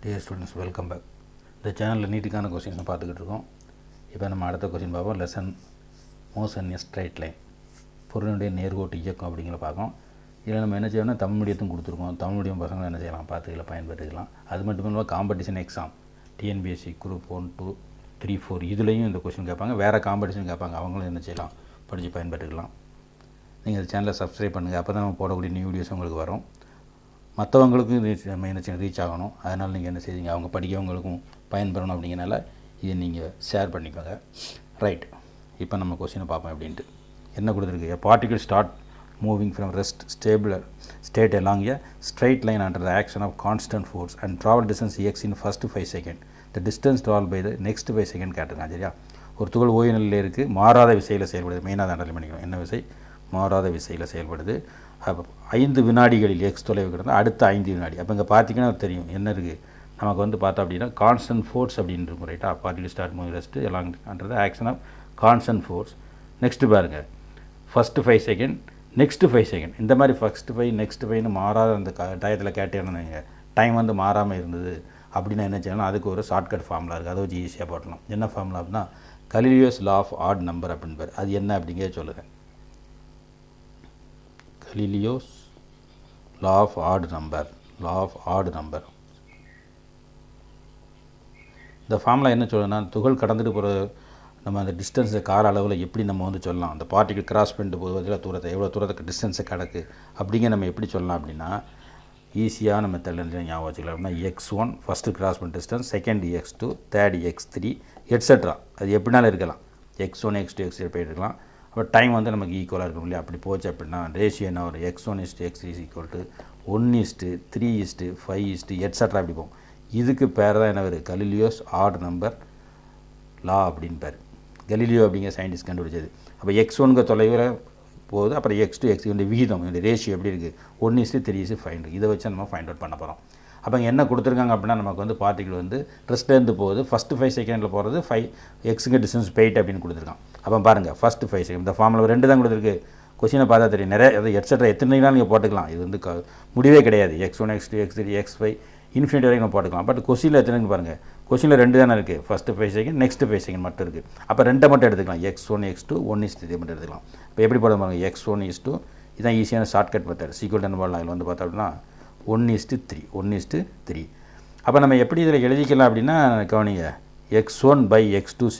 Dear students, welcome back. இந்த சேனலில் நீட்டுக்கான கொஸ்டின்ஸை பார்த்துக்கிட்டு இருக்கோம். இப்போ நம்ம அடுத்த கொஸ்டின் பார்ப்போம். லெசன் மோஷன் எ ஸ்ட்ரைட் லைன், பொருளுடைய நேர்கோட்டு இயக்கம் அப்படிங்கிற பார்ப்போம். இதில் நம்ம என்ன செய்யணும்னா தமிழ் மீடியத்தும் கொடுத்துருக்கோம். தமிழ் மீடியம் பசங்களை என்ன செய்யலாம், பார்த்துக்கலாம், பயன்படுத்திக்கலாம். அது மட்டும் இல்லாமல் காம்படிஷன் எக்ஸாம் டிஎன்பிஎஸ்சி குரூப் 1, 2, 3, 4 இதுலேயும் இந்த கொஸ்டின் கேட்பாங்க. வேறு காம்படிஷன் கேட்பாங்க, அவங்களும் என்ன செய்யலாம், படித்து பயன்படுத்திக்கலாம். நீங்கள் இந்த சேனலை சப்ஸ்கிரைப் பண்ணுங்கள், அப்போ தான் நம்ம போடக்கூடிய நியூ வீடியோஸ் உங்களுக்கு வரும். மற்றவங்களுக்கும் நம்ம என்ன ரீச் ஆகணும். அதனால் நீங்கள் என்ன செய்வீங்க, அவங்க படிக்கவங்களுக்கும் பயன்பெறணும். அப்படிங்கிறனால இதை நீங்கள் ஷேர் பண்ணிக்கோங்க. ரைட், இப்போ நம்ம கொஸ்டினை பார்ப்போம். அப்படின்ட்டு என்ன கொடுத்துருக்கு, a particle start moving from rest stable state along a straight line under the action of constant force and travel distance x in first 5 seconds. The distance traveled by the next 5 seconds கேட்டிருக்காங்க. சரியா, ஒரு துகள் ஓய்வு நிலையில் இருக்குது, மாறாத விசையில் செயல்படுது. மெயினாக தான் அண்டர்லைன் பண்ணிக்கணும். என்ன விசை, மாறாத விசையில் செயல்படுது. அப்போ 5 வினாடிகளில் எக்ஸ் தொலைவு கிடந்தால் அடுத்த 5 வினாடி. அப்போ இங்கே பார்த்தீங்கன்னா தெரியும் என்ன இருக்குது, நமக்கு வந்து பார்த்தோம் அப்படின்னா கான்ஸ்டன்ட் ஃபோர்ஸ் அப்படின்னு இருக்கும். ரைட்டா, பார்ட்டிகல் ஸ்டார்ட் மூவிங் ரெஸ்ட் எல்லாம் under the action of constant force. Next பாருங்கள், ஃபஸ்ட்டு 5 செகண்ட், நெக்ஸ்ட்டு 5 செகண்ட். இந்த மாதிரி ஃபஸ்ட்டு 5 நெக்ஸ்ட்டு 5ன்னு மாறாத அந்த டயத்தில் கேட்டேன்னு டைம் வந்து மாறாமல் இருந்தது அப்படின்னா என்ன செய்யலாம், அதுக்கு ஒரு ஷார்ட்கட் ஃபார்முலா இருக்குது. அதை வச்சு ஈஸியாக போட்டலாம். என்ன ஃபார்முலா அப்படின்னா கலீலியோஸ் லா ஆஃப் ஆட் நம்பர் அப்படின்னு பேர். அது என்ன அப்படிங்கிறத சொல்லுங்கள். Galileo's law of odd number. இந்த ஃபார்முலா என்ன சொல்லுன்னா, துகள் கடந்துட்டு போகிற நம்ம அந்த டிஸ்டன்ஸை கால அளவில் எப்படி நம்ம வந்து சொல்லலாம், அந்த பார்ட்டிகல் கிராஸ் பண்ணிட்டு போவதில் தூரத்தை எவ்வளோ தூரத்துக்கு டிஸ்டன்ஸை கிடக்கு அப்படிங்கிற நம்ம எப்படி சொல்லலாம் அப்படின்னா ஈஸியான மெத்தடில் ஞாபகம் வச்சுக்கலாம். அப்படின்னா x1 ஃபஸ்ட்டு கிராஸ் பண்ண distance, second x2, third x3 etcetera. அது எப்படினாலும் இருக்கலாம். x1 x2 x3 போயிட்டு இருக்கலாம். அப்போ டைம் வந்து நமக்கு ஈக்குவலாக இருக்கும் இல்லையா. அப்படி போச்சு அப்படின்னா ரேஷியோ என்ன வரும், x1:x3 1:3:5 எட்ஸெட்ரா அப்படி போகும். இதுக்கு பேர் தான் என்ன வருது, கலீலியோஸ் ஆட் நம்பர் லா அப்படின்னு பேர். கலீலியோ அப்படிங்கிற சயின்டிஸ்ட் கண்டுபிடிச்சது. அப்போ x1க்கு தொலைவில் போகுது, அப்புறம் x2 x3 விகிதம், இந்த ரேஷியோ எப்படி இருக்குது, 1:3:5. இதை வச்சு நம்ம ஃபைண்ட் அவுட் பண்ண போகிறோம். அப்போ என்ன கொடுத்துருக்காங்க அப்படின்னா நமக்கு வந்து பார்ட்டிகல் வந்து ரெஸ்ட்லேருந்து போகுது. ஃபஸ்ட்டு 5 செகண்டில் போகிறது 5 எக்ஸுக்கு டிஸ்டன்ஸ் போயிட்டு அப்படின்னு கொடுத்துருக்கான். அப்போ பாருங்கள், ஃபஸ்ட்டு 5 செகண்ட் இந்த ஃபார்முலா 2 தான் கொடுத்துருக்கு. கொஸ்டினை பார்த்தா தெரியும், நிறைய அது எட்ஸெட்ரா எத்தனைனாலும் நீங்கள் போட்டுக்கலாம். இது வந்து முடிவே கிடையாது. x1 x2 x3 x5 infinity வரைக்கும் நம்ம போட்டுக்கலாம். பட் கொஸ்டினில் எத்தனைன்னு பாருங்கள், கொஸ்டினில் 2 தானே இருக்குது. ஃபஸ்ட்டு 5 செகண்ட், நெக்ஸ்ட்டு 5 செகண்ட் மட்டும் இருக்குது. அப்போ 2 மட்டும் எடுத்துக்கலாம். x1 x2 1:3 மட்டும் எடுத்துக்கலாம். இப்போ எப்படி போட பாருங்கள், x1:2 இதுதான் ஈஸியான ஷார்ட்கட் மெத்தட். சீக்வல் என்ன போடலாம், இதில் வந்து பார்த்தோம் அப்படின்னா 1:3. அப்போ நம்ம எப்படி இதில் எழுதிக்கலாம் அப்படின்னா கவனிங்க, x1/x2 =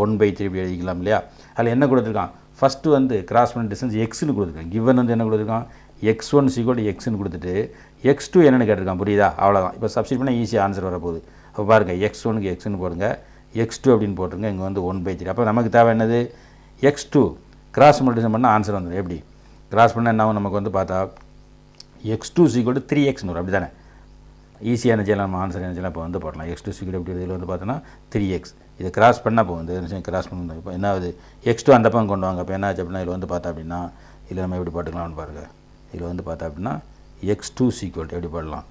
1/3 இப்படி எழுதிக்கலாம் இல்லையா. அதில் என்ன கொடுத்துருக்கான், ஃபஸ்ட்டு வந்து கிராஸ் பண்ண டிஸ்டன்ஸ் எக்ஸ்னு கொடுத்துருக்கான். கிவன் வந்து என்ன கொடுத்துருக்கான், x1 = xன்னு கொடுத்துட்டு x2 என்னென்னு கேட்டிருக்கான். புரியுதா, அவ்வளோதான். இப்போ சப்ஸ்டிட் பண்ணால் ஈஸியாக ஆன்சர் வரப்போகுது. அப்போ பாருங்கள், x1க்கு xன்னு போடுங்க, x2 அப்படின்னு போட்டுருங்க. இங்கே வந்து 1/3. அப்போ நமக்கு தேவை என்னது, x2 கிராஸ் மல்டிப்ளிகேஷன் பண்ணால் ஆன்சர் வந்துடும். எப்படி கிராஸ் பண்ணால் என்ன நமக்கு வந்து பார்த்தா x2 = 3x வரும். அப்படி தானே, ஈஸியாக என்ன செய்யலாம், நம்ம ஆன்சர் என்ன செய்யலாம் இப்போ வந்து போடலாம். x2 = எப்படி இதில் வந்து பார்த்தோன்னா 3x. இதை கிராஸ் பண்ணால் இப்போ வந்து கிராஸ் பண்ணணும். இப்போ என்ன ஆகுது, x2 அந்த பக்கம் கொண்டு வாங்க. இப்போ என்ன ஆச்சு அப்படின்னா இதில் வந்து பார்த்தா அப்படின்னா இதில் நம்ம எப்படி போட்டுக்கலாம்னு பாருங்கள். இதில் வந்து பார்த்தா அப்படின்னா x2 = எப்படி போடலாம்,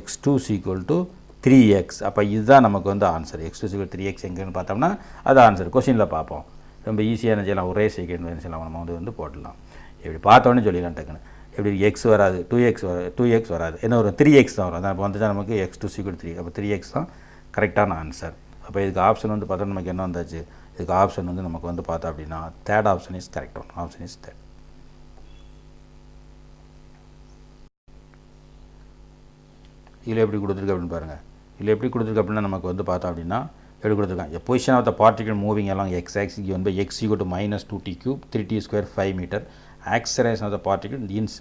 x2 = 3x. அப்போ இதுதான் நமக்கு வந்து ஆன்சர். x2 = 3x எங்கேன்னு பார்த்தோம்னா அது ஆன்சர். கொஸ்டினில் பார்ப்போம். ரொம்ப ஈஸியாக என்ன செய்யலாம், ஒரே செகண்ட் என்ன செய்யலாம், நம்ம வந்து போடலாம். இப்படி பார்த்தோன்னே சொல்லிடலாம் டக்குன்னு. எப்படி x வராது, 2x வராது, என்ன வரும், 3x தான் வரும். அதான் இப்போ வந்துச்சா நமக்கு x2 = 3. அப்போ 3x தான் கரெக்டான ஆன்சர். அப்போ இதுக்கு ஆப்ஷன் வந்து பார்த்தா நமக்கு என்ன வந்தாச்சு, இதுக்கு ஆப்ஷன் வந்து நமக்கு வந்து பார்த்தா அப்படின்னா third option is correct one. Option is third. இதில் எப்படி கொடுத்துருக்கு அப்படின்னு பாருங்கள். இதில் எப்படி கொடுத்துருக்கு அப்படின்னா நமக்கு வந்து பார்த்தா அப்படின்னா எப்படி கொடுத்துருக்காங்க, position of the particle moving along x axis given by x = -2t³ 3t² 5 metre. Acceleration of the particle இன்ஸ்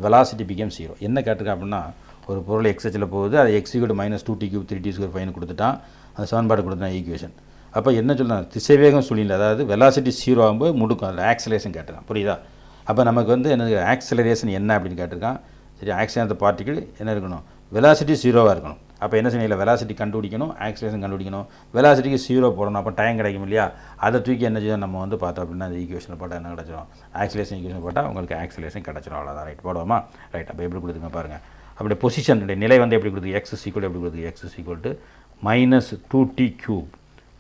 வெலாசிட்டி பிகம் 0. என்ன கேட்டிருக்கேன் அப்படின்னா ஒரு பொருள் எக்ஸில் போகுது, அது x = -2t³ 3t² 5 கொடுத்துட்டான். அந்த சமன்பாடு கொடுத்துட்டான் ஈக்குவேஷன். அப்போ என்ன சொல்லலாம், திசைவேகம் சூழ்நிலை, அதாவது வெலாசிட்டி 0 ஆகும்போது முடுக்கும், அதில் ஆக்சலரேஷன் கேட்டிருக்கான். புரியுதா. அப்போ நமக்கு வந்து என்ன ஆக்சலரேஷன் என்ன அப்படின்னு கேட்டிருக்கான். சரி, ஆக்சலரேஷன் ஆஃப் த பார்ட்டிகல் என்ன இருக்கணும், வெலாசிட்டி 0வாக இருக்கணும். அப்போ என்ன செய்யல, வெலாசிட்டி கண்டுபிடிக்கணும், ஆக்சலரேஷன் கண்டுபிடிக்கணும். வெலாசிட்டிக்கு 0 போடணும், அப்போ டைம் கிடைக்கும் இல்லையா. அதை தூக்கி என்ன செய்யணும், நம்ம வந்து பார்த்தோம் அப்படின்னா அந்த ஈக்குவேஷனில் போட்டால் என்ன கிடச்சிடும், ஆக்சலேஷன் ஈக்குவேஷன் போட்டால் உங்களுக்கு ஆக்சலேஷன் கிடச்சிடும். அவ்வளோதான். ரைட், போடுவோமா. ரைட், அப்போ எப்படி கொடுத்துங்க பாருங்கள். அப்படி பொசிஷன் நிலை வந்து எப்படி கொடுத்து, x = எப்படி கொடுத்து, x = -2t³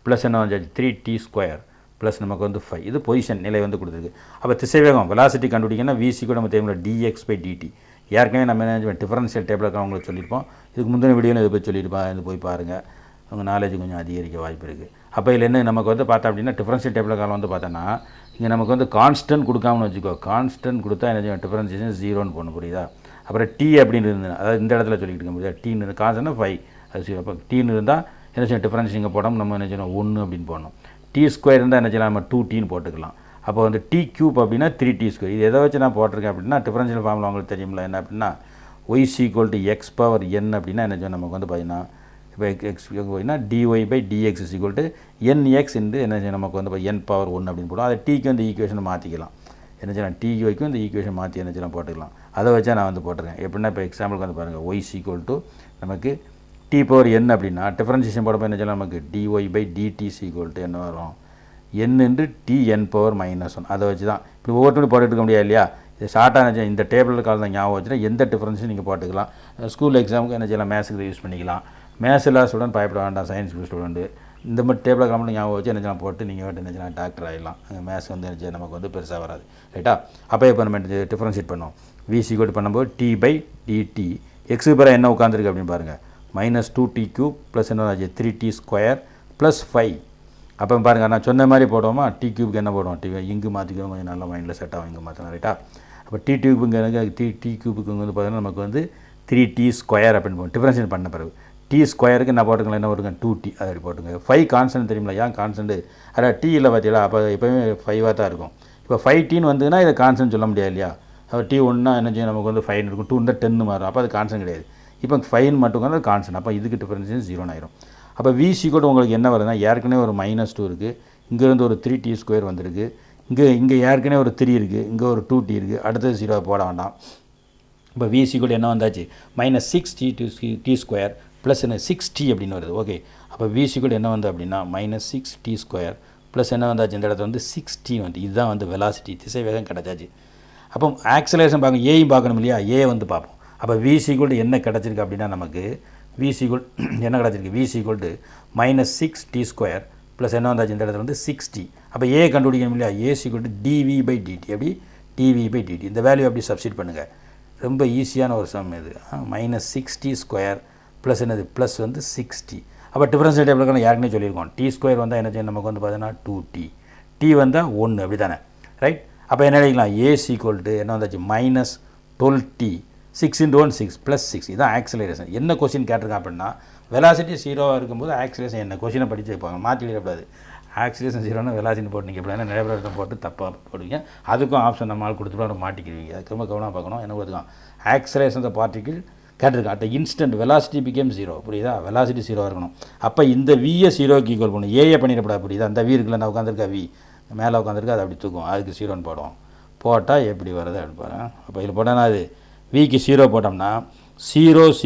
ப்ளஸ் என்ன வந்து 3t² ப்ளஸ் நமக்கு வந்து 5. இது பொசிஷன் நிலை வந்து கொடுத்துருக்கு. அப்போ திசைவேகம் வெலாசிட்டி கண்டுபிடிக்கணும்னா v = நம்ம தெரியுமில்ல dx/dt. ஏற்கனவே நம்ம என்ன டிஃபரன்ஷியல் டேபிளுக்கு அவங்களுக்கு சொல்லியிருப்போம். இதுக்கு முந்தின வீடியோவில் இதை போய் சொல்லியிருப்பா, இது போய் பாருங்கள், உங்கள் நாலேஜ் கொஞ்சம் அதிகரிக்க வாய்ப்பு இருக்குது. அப்போ இதில் என்ன நமக்கு வந்து பார்த்தா அப்படின்னா டிஃபரன்ஷியல் டேபிள் காலம் வந்து பார்த்தோன்னா இங்கே நமக்கு வந்து கான்ஸ்டன்ட் கொடுக்காமனு வச்சுக்கோ. கான்ஸ்டன்ட் கொடுத்தா என்ன செய்யும், டிஃபரன்ஷியேஷன் 0ன்னு போகணும், புரியுதா? அப்புறம் டி அப்படின்னு இருந்தது, அதாவது இந்த இடத்துல சொல்லிக்கிட்டு இருக்க முடியாது, டீன்னு கான்ஸ்டன்ட் 5 அது 0. அப்போ டீன்னு இருந்தால் என்ன செய்யும், டிஃபரன்ஸ் இங்கே போடாமல் நம்ம என்ன செய்யணும் 1 அப்படின்னு போடணும். டி ஸ்கொயர் இருந்தால் என்ன செய்யலாம், நம்ம 2tன்னு போட்டுக்கலாம். அப்போ வந்து டி க்யூப் அப்படின்னா 3t ஸ்கொயர். இது எதை வச்சு நான் போட்டிருக்கேன் அப்படின்னா டிஃபரன்ஷியல் ஃபார்முலா உங்களுக்கு தெரியுமில்ல, என்ன அப்படின்னா y = x பவர் n அப்படின்னா என்ன செய்யும், நமக்கு வந்து பார்த்தீங்கன்னா இப்போ எக்ஸ் போயின்னா dy/dx nx என்ன செய்யும், நமக்கு வந்து n பவர் 1 அப்படின்னு போடும். அதை டீக்கு வந்து ஈக்குவேஷனை மாற்றிக்கலாம். என்ன செய்யலாம், டிக்கு இந்த ஈக்குவேஷன் மாற்றி என்ன செய்யலாம் போட்டுக்கலாம். அதை வச்சா நான் வந்து போட்டிருக்கேன். எப்படின்னா இப்போ எக்ஸாம்பிளுக்கு வந்து பாருங்கள், y = நமக்கு t பவர் n அப்படின்னா டிஃபரன்ஷியேஷன் போடும்போது என்ன செய்யலாம், நமக்கு dy/dt என்ன வரும், n t n பவர் -1. அதை வச்சு தான் இப்போ ஒவ்வொருத்தரும் போட்டுட்டு இருக்க முடியாது இல்லையா. இது ஷார்ட்டாக இந்த டேபிளில் கால் தான் ஞாபகம் வச்சுன்னா எந்த டிஃபரன்ஸும் நீங்கள் போட்டுக்கலாம். ஸ்கூல் எக்ஸாமுக்கு என்ன செய்யலாம், மேத்ஸுக்கு யூஸ் பண்ணிக்கலாம். மேத்ஸ் இல்லாத ஸ்டூடெண்ட் பயப்பட வேண்டாம், சயின்ஸ் ஸ்டூடெண்ட்டு இந்த மாதிரி டேபிள் காலம் ஞாபகம் வச்சு என்ன செய்யலாம் போட்டு நீங்கள் என்ன செய்யலாம் டாக்டர் ஆகிடலாம். அங்கே மேத்ஸ் வந்து என்ன செய்ய நமக்கு வந்து பெருசாக வராது, ரைட்டா? அப்போ இப்போ நம்ம டிஃபரன்ஷியேட் பண்ணோம். v பண்ணும்போது t/dt எக்ஸுக்கு பிறகு என்ன உட்காந்துருக்கு அப்படின்னு பாருங்கள், -2t³ ப்ளஸ் என்ன 3t ஸ்கொயர் ப்ளஸ் 5. அப்போ பாருங்கள் நான் சொன்ன மாதிரி போடுவோமா, டி க்யூப்க்கு என்ன போடுவோம், இங்கு மாற்றிக்குவோம், கொஞ்சம் நல்லா மைண்டில் செட் ஆகும், இங்கே மாற்றலாம், ரைட்டா? அப்போ டி க்யூபுக்கு எனக்கு டி க்யூபுக்கு வந்து பார்த்தீங்கன்னா நமக்கு வந்து 3t ஸ்கொயர் அப்படின்னு போகும். டிஃபரன்ஷியேட் பண்ண பிறகு டி ஸ்கொயருக்கு என்ன போட்டுக்கலாம், என்ன போட்டுங்க 2t, அதை அப்படி போட்டுங்க. 5 கான்ஸ்டன்ட் தெரியுமில்ல, ஏன் கான்ஸ்டன்ட், அதான் டி இல்லை பார்த்தீங்களா, அப்போ எப்போயுமே 5ஆக தான் இருக்கும். இப்போ 5tன்னு வந்துன்னா இதை கான்ஸ்டன்ட் சொல்ல முடியாது இல்லையா. அப்போ டி 1னா என்ன செய்யும், நமக்கு வந்து 5 இருக்கும், 2 இருந்தால் 10 மாறும், அப்போ அது கான்ஸ்டன்ட் கிடையாது. இப்போ 5 மட்டும் வந்து கான்ஸ்டன்ட், அப்போ இதுக்கு டிஃபரன்ஷியேஷன் 0 ஆயிரும். அப்போ v உங்களுக்கு என்ன வருதுன்னா, ஏற்கனவே ஒரு -2 இருக்குது, இங்கேருந்து ஒரு 3t ஸ்கொயர் வந்திருக்கு, இங்கே ஏற்கனவே ஒரு 3 இருக்குது, இங்கே ஒரு 2t இருக்குது, அடுத்தது 0 போட வேண்டாம். இப்போ v என்ன வந்தாச்சு, -6t ஸ்கொயர் ப்ளஸ் என்ன 6t அப்படின்னு வருது. ஓகே, அப்போ v என்ன வந்து அப்படின்னா -6t ஸ்கொயர் ப்ளஸ் என்ன வந்தாச்சு, இந்த இடத்துல வந்து 6t வந்து இதுதான் வந்து வெலாசிட்டி, திசை வேகம் கிடச்சாச்சு. அப்போ ஆக்சலேஷன் பார்க்கணும், ஏயும் பார்க்கணும் இல்லையா, ஏ வந்து பார்ப்போம். அப்போ v என்ன கிடச்சிருக்கு அப்படின்னா நமக்கு v என்ன கிடச்சிருக்கு, v -6t ஸ்கொயர் ப்ளஸ் என்ன வந்தாச்சு, இந்த இடத்துல வந்து 6t. அப்போ ஏ கண்டுபிடிக்கணும் இல்லையா, a dv/dt. எப்படி dv/dt, இந்த வேல்யூ அப்படி சப்ஸ்டிட் பண்ணுங்கள். ரொம்ப ஈஸியான ஒரு சம் இது. -6t ஸ்கொயர் ப்ளஸ் என்னது ப்ளஸ் வந்து 6t. அப்போ டிஃபரன்ஷியல் டேபிளுக்கு ஏற்கனவே சொல்லியிருக்கோம், டி ஸ்கொயர் வந்தால் என்ன செய்யும், நமக்கு வந்து பார்த்தீங்கன்னா 2t, டி வந்தால் 1, அப்படி தானே, ரைட்? அப்போ என்ன எழுதிக்கலாம், a என்ன வந்தாச்சு -12t, 6 × 1 6 + 6. இதுதான் ஆக்சிலரேஷன். என்ன கொஸ்டின் கேட்டிருக்கான் அப்படின்னா, வெலாசிட்டி 0 இருக்கும்போது ஆக்சிலரேஷன் என்ன, கொஸ்டினை படித்து வைப்பாங்க, மாற்றி எழுதக்கூடாது. ஆக்சிலேஷன் 0னா வெலாசிட்டி போட்டு நீங்கள் எப்படின்னா நிறைய பேர் போட்டு தப்பாக போடுவீங்க. அதுக்கும் ஆப்ஷன் நம்மளால் கொடுத்துட்டு மாட்டிக்கிடுவீங்க. அதுக்கு ரொம்ப கவனமாக பார்க்கணும். என்ன கொடுத்துக்கலாம், ஆக்சிலேஷன் பார்ட்டிகிள் கேட்டிருக்கான், அட் இன்ஸ்டன்ட் வெலாசிட்டி பிகேம் 0, புரியுதா? வெலாசிட்டி 0 இருக்கணும். அப்போ இந்த வியை 0க்கு ஈக்குவல் பண்ணும், ஏஏ பண்ணிடக்கூடாது, புரியுதா? அந்த வி இருக்குல்ல, நான் உட்காந்துருக்கா வி மேலே உட்காந்துருக்கு, அது அப்படி தூக்கும், அதுக்கு 0ன்னு போடுவோம். போட்டால் எப்படி வருது அப்படின்னு பாருங்கள். அப்போ இதில் போட்டோன்னா அது விக்கு 0 போட்டோம்னா 0 =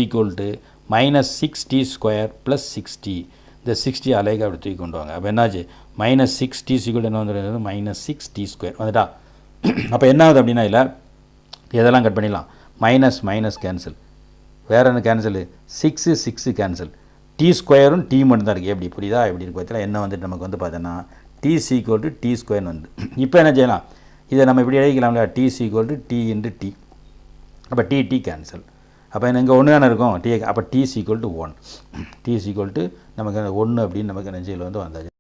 -6t ஸ்கொயர் ப்ளஸ் 6t. இந்த 60 அலைக்கு அப்படி தூக்கி கொண்டு வாங்க. அப்போ என்னாச்சு, -6t என்ன வந்துடுது, -6t ஸ்கொயர் வந்துட்டா. அப்போ என்ன ஆகுது அப்படின்னா, இல்லை இதெல்லாம் கட் பண்ணிடலாம், மைனஸ் கேன்சல், வேறு என்ன கேன்சல், 6 கேன்சல், டி ஸ்கொயரும் டி மட்டும் தான் இருக்குது. எப்படி, புரியுதா? எப்படி இருக்கு பார்த்தீங்களா? என்ன வந்துட்டு நமக்கு வந்து பார்த்தோன்னா t = t ஸ்கொயர்னு வந்து. இப்போ என்ன செய்யலாம், இதை நம்ம இப்படி எழுதிக்கலாம் இல்லையா, t = t × t. அப்போ டி கேன்சல். அப்போ இங்கே ஒன்று தானே இருக்கும், டி. அப்போ t = 1, t நமக்கு 1 அப்படின்னு நமக்கு நெஞ்சில் வந்து வந்தாச்சு.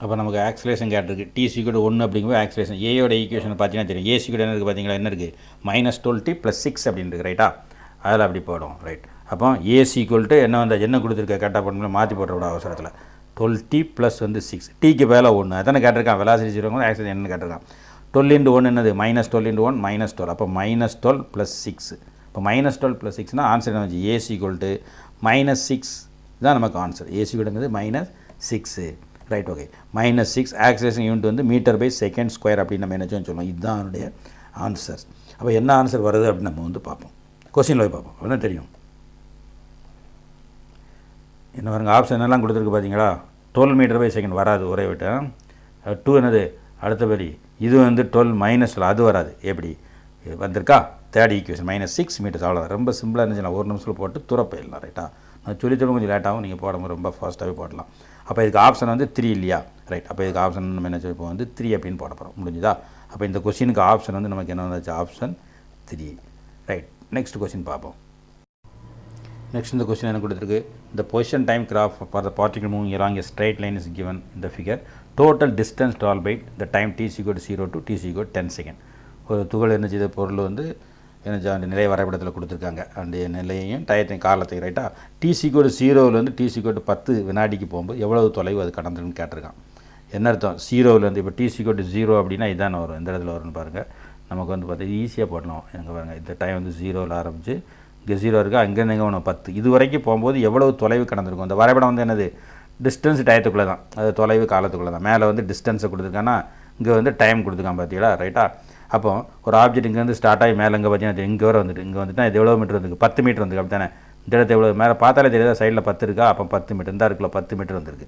அப்போ நமக்கு ஆக்சிலேஷன் கேட்டிருக்கு, t = 1 அப்படிங்கும்போது ஆக்சிலேஷன் ஏயோட ஈக்குவேஷன் பார்த்தீங்கன்னா தெரியும். a என்ன இருக்குது பார்த்தீங்களா, என்ன இருக்குது, -12t + 6 அப்படின்னு இருக்குது, ரைட்டா? அதில் அப்படி போடும், ரைட்? அப்போ a என்ன வந்தால் என்ன கொடுத்துருக்க, கரெக்டாக பண்ணணும், மாற்றி போட்டுவிட அவசரத்தில். 12t + வந்து 6, டீக்கு மேலே 1, அதானே கேட்டிருக்கான். வெலாசிட்டி 0 ஆக்சிலேஷன் என்னன்னு கேட்டிருக்கான். 12 × 1 என்னது, -12 × 1 -12. அப்போ -12 + 6. இப்போ -12 + 6னா ஆன்சர் என்ன வச்சு, a -6 தான் நமக்கு answer. a -6, right? Okay, -6 oscillation unit வந்து m/s² அப்படின்னு நம்ம என்ன சொல்லுவோம். இதுதான் அதனுடைய ஆன்சர். அப்போ என்ன ஆன்சர் வருது அப்படின்னு நம்ம வந்து பார்ப்போம், கொஸ்டினில் போய் பார்ப்போம், அப்படின்னா தெரியும். என்ன பாருங்க, ஆப்ஷன் எல்லாம் கொடுத்துருக்கு பார்த்தீங்களா. 12 m/s வராது, ஒரே விட்டு 2 என்னது அடுத்தபடி, இது வந்து 12 - அது வராது. எப்படி வந்திருக்கா, தேர்ட் ஈக்குவேஷன் -6 m, அவ்வளோதான். ரொம்ப சிம்பிளாக இருந்துச்சுன்னா ஒரு நிமிஷத்தில் போட்டு துற போயிடலாம், ரைட்டா? நான் சொல்லி கொஞ்சம் லேட்டாகவும் நீங்கள் போடும்போது ரொம்ப ஃபாஸ்ட்டாகவே போடலாம். அப்போ இதுக்கு ஆப்ஷன் வந்து 3 இல்லையா? ரைட். அப்போ இதுக்கு ஆப்ஷன் நம்ம என்ன இப்போ வந்து 3 அப்படின்னு போட போகிறோம். முடிஞ்சுதா? அப்போ இந்த கொஸ்டினுக்கு ஆப்ஷன் வந்து நமக்கு என்ன வந்துச்சு? ஆப்ஷன் 3. ரைட். நெக்ஸ்ட் கொஸ்டின் பார்ப்போம். நெக்ஸ்ட் இந்த கொஸ்டின் என்ன கொடுத்துருக்கு? இந்த position time graph for the particle moving along a straight line is given in the figure. Total distance traveled by the time t is equal to 0 to t is equal to 10 second. ஒரு துகள் என்ன செய்த பொருள் வந்து என்ன அந்த நிலை வரைபடத்தில் கொடுத்துருக்காங்க. அந்த நிலையையும் டயத்தையும் காலத்தையும். ரைட்டா? t is equal to 0லேருந்து t is equal to 10 வினாடிக்கு போகும்போது எவ்வளவு தொலைவு அது கடந்துன்னு கேட்டிருக்கான். என்ன அர்த்தம்? 0லேருந்து இப்போ t is equal to 0 அப்படின்னா இதான் வரும். இந்த இடத்துல வரும்னு பாருங்கள். நமக்கு வந்து பார்த்தா ஈஸியாக போடலாம். எங்கே பாருங்கள், இந்த டைம் வந்து 0ல் ஆரம்பித்து இங்கே 0 இருக்கா, அங்கேருந்து எங்கே வேணும் 10. இது வரைக்கும் போகும்போது எவ்வளவு தொலைவு கடந்திருக்கும். இந்த வரைபடம் வந்து என்னது? டிஸ்டன்ஸ் டயத்துக்குள்ளே தான், அது தொலைவு காலத்துக்குள்ளே தான். மேலே வந்து டிஸ்டன்ஸை கொடுத்துருக்கான்னா இங்கே வந்து டைம் கொடுத்துருக்கான் பார்த்தீங்களா? ரைட்டா? அப்போ ஒரு ஆப்ஜெக்ட் இங்கேருந்து ஸ்டார்ட் ஆகி மேலே இங்கே பார்த்தீங்கன்னா இங்கே வர வந்துட்டு இங்கே வந்துட்டு இது எவ்வளோ மீட்டர் வந்துருக்கு? 10 மீட்டர் வந்துருக்கு. அப்படி தானே? இந்த இடத்துல எவ்வளோ மேலே பார்த்தாலே தெரியாதா? சைடில் 10 இருக்கா? அப்போ 10 மீட்டர் இந்த இருக்குல்ல, 10 மீட்டர் வந்துருக்கு.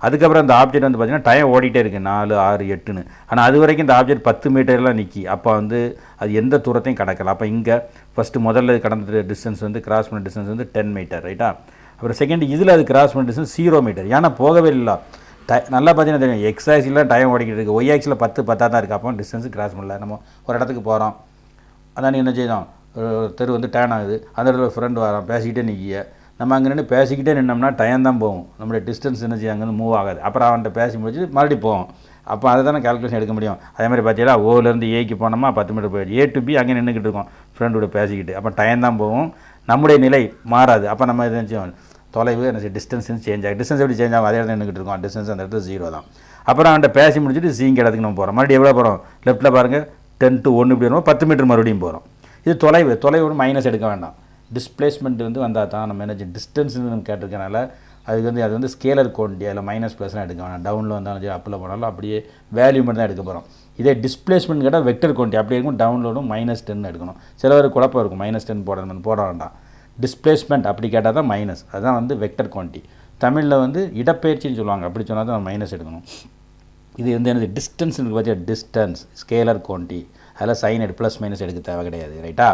அதுக்கப்புறம் இந்த ஆப்ஜெக்ட் வந்து பார்த்திங்கன்னா டைம் ஓடிட்டே இருக்குது 4, 6, 8ன்னு. ஆனால் அது வரைக்கும் இந்த ஆப்ஜெக்ட் 10 மீட்டர்லாம் நிற்கி. அப்போ வந்து அது எந்த தூரத்தையும் கடக்கல. அப்போ இங்கே ஃபஸ்ட்டு முதல்ல கடந்த டிஸ்டன்ஸ் வந்து கிராஸ் பண்ண டிஸ்டன்ஸ் வந்து 10 மீட்டர். ரைட்டா? அப்புறம் செகண்ட் இதில் அது கிராஸ் பண்ண டிஸ்டன்ஸ் 0 மீட்டர். ஏன்னா போகவே இல்லை. நல்லா பார்த்தீங்கன்னா தெரியும், எக்ஸ் ஆக்சில் டைம் ஓடிக்கிட்டு இருக்குது, ஒய் ஆக்சில் 10 தான் இருக்குது. அப்போ டிஸ்டன்ஸ் கிராஸ் பண்ணல. நம்ம ஒரு இடத்துக்கு போகிறோம், அதான் நீ என்ன செய்யணும், தெரு வந்து டேன் ஆகுது, அந்த இடத்துல ஒரு ஃப்ரெண்டு வரோம், பேசிக்கிட்டே நிற்கிய. நம்ம அங்கே நின்று பேசிக்கிட்டே நின்னோம்னா டைம் தான் போகும், நம்மளுடைய டிஸ்டன்ஸ் என்ன செய்ய அங்கேருந்து மூவ் ஆகாது. அப்புறம் அவன்கிட்ட பேசி முடிச்சு மறுபடியும் போவோம். அப்போ அதை தானே கேல்குலேஷன் எடுக்க முடியும். அதே மாதிரி பார்த்தீங்கன்னா ஓலேருந்து ஏக்கு போனோமா 10 மீட்டர் போயிடுச்சு, ஏ டு பி அங்கே நின்றுக்கிட்டு இருக்கோம் ஃப்ரெண்டோட பேசிக்கிட்டு. அப்போ டைம் தான் போகும், நம்முடைய நிலை மாறாது. அப்போ நம்ம எது செய்வோம், தொலைவு என்ன செய்யும், டிஸ்டன்ஸ் சேஞ்ச் ஆகும். டிஸ்டன்ஸ் எப்படி சேஞ்ச் ஆகும்? அதே இடத்துல நின்றுக்கிட்டு இருக்கோம், டிஸ்டன்ஸ் அந்த இடத்துல 0 தான். அப்புறம் அவன்கிட்ட பேசி முடிச்சுட்டு சீங்க இடத்துக்கு நம்ம போகிறோம். மறுபடியும் எவ்வளோ போகிறோம்? லெஃப்ட்டில் பாருங்கள் 10 to 1 இப்படி வரும்போது 10 மீட்டர் மறுபடியும் போகிறோம். இது தொலைவு மைனஸ் எடுக்க வேண்டாம். டிஸ்பிளேஸ்மெண்ட் வந்து வந்தால் தான் நம்ம என்ன டிஸ்டன்ஸ்னு நம்ம கேட்டிருக்கனால அது வந்து ஸ்கேலர் குவான்டிட்டி, அதில் மைனஸ் ப்ளஸ்லாம் எடுக்க வேணாம். டவுனில் வந்தாலும் சரி அப்பில் போனாலும் அப்படியே வேல்யூ மட்டும் தான் எடுக்க போகிறோம். இதே டிஸ்பிளேஸ்மெண்ட் கேட்டால் வெக்டர் குவான்டிட்டி அப்படி இருக்கும், டவுன்லோடும் -10 எடுக்கணும். சில பேர் குழப்பம் இருக்கும், -10 போட வேண்டாம். டிஸ்பிளேஸ்மெண்ட் அப்படி கேட்டால் தான் மைனஸ், அதுதான் வந்து வெக்டர் குவான்டிட்டி. தமிழில் வந்து இடப்பெயர்ச்சின்னு சொல்லுவாங்க, அப்படி சொன்னால் தான் மைனஸ் எடுக்கணும். இது வந்து என்னது டிஸ்டன்ஸ்னு பார்த்தீங்கன்னா டிஸ்டன்ஸ் ஸ்கேலர் குவான்டிட்டி, அதில் சைன் ப்ளஸ் மைனஸ் எடுக்க தேவை கிடையாது. ரைட்டா?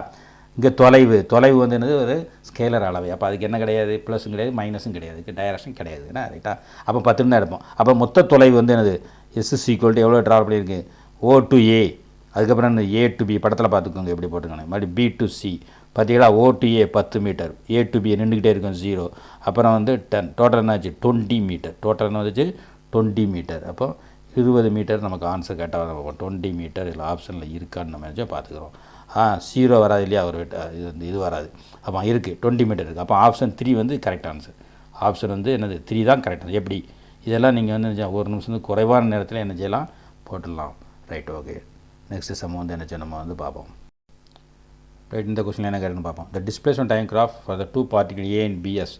இங்கே தொலைவு வந்து என்னது ஒரு ஸ்கேலர் அளவு. அப்போ அதுக்கு என்ன கிடையாது, ப்ளஸும் கிடையாது மைனஸும் கிடையாது, டைரக்ஷன் கிடையாது. என்ன ரைட்டா? அப்போ 10 தான் எடுப்போம். அப்போ மொத்த தொலைவு வந்து என்னது எஸ் ஈக்குவல் டு எவ்வளோ ட்ராவல் பண்ணியிருக்கு, O to A, அதுக்கப்புறம் இந்த A to B படத்தில் பார்த்துக்கோங்க எப்படி போட்டுக்கணும். மறுபடியும் B to C பார்த்தீங்களா, O to A 10 metre, A to B நின்றுக்கிட்டே இருக்கும் 0, அப்புறம் வந்து 10, டோட்டல் என்னாச்சு 20 மீட்டர், டோட்டல் என்ன வந்துச்சு 20 மீட்டர். அப்போ 20 மீட்டர் நமக்கு ஆன்சர் கேட்டால் 20 மீட்டர் இதில் ஆப்ஷனில் இருக்கான்னு நம்ம நினச்சா பார்த்துக்குறோம். 0 வராது இல்லையா, ஒரு இது வராது. அப்போ இருக்குது 20 மீட்டர் இருக்குது. அப்போ ஆப்ஷன் 3 வந்து கரெக்ட் ஆன்சர். ஆப்ஷன் வந்து என்னது 3 தான் கரெக்ட் ஆன்சர். எப்படி இதெல்லாம் நீங்கள் வந்து ஒரு நிமிஷம் குறைவான நேரத்தில் என்ன செய்யலாம், போட்டுடலாம். Right, okay. நெக்ஸ்ட் சம் வந்து என்ன நம்ம வந்து பார்ப்போம். ரைட், இந்த கொஸ்டின் என்ன கேட்டுன்னு பார்ப்போம். த displacement time graph for the 2 particle A and B as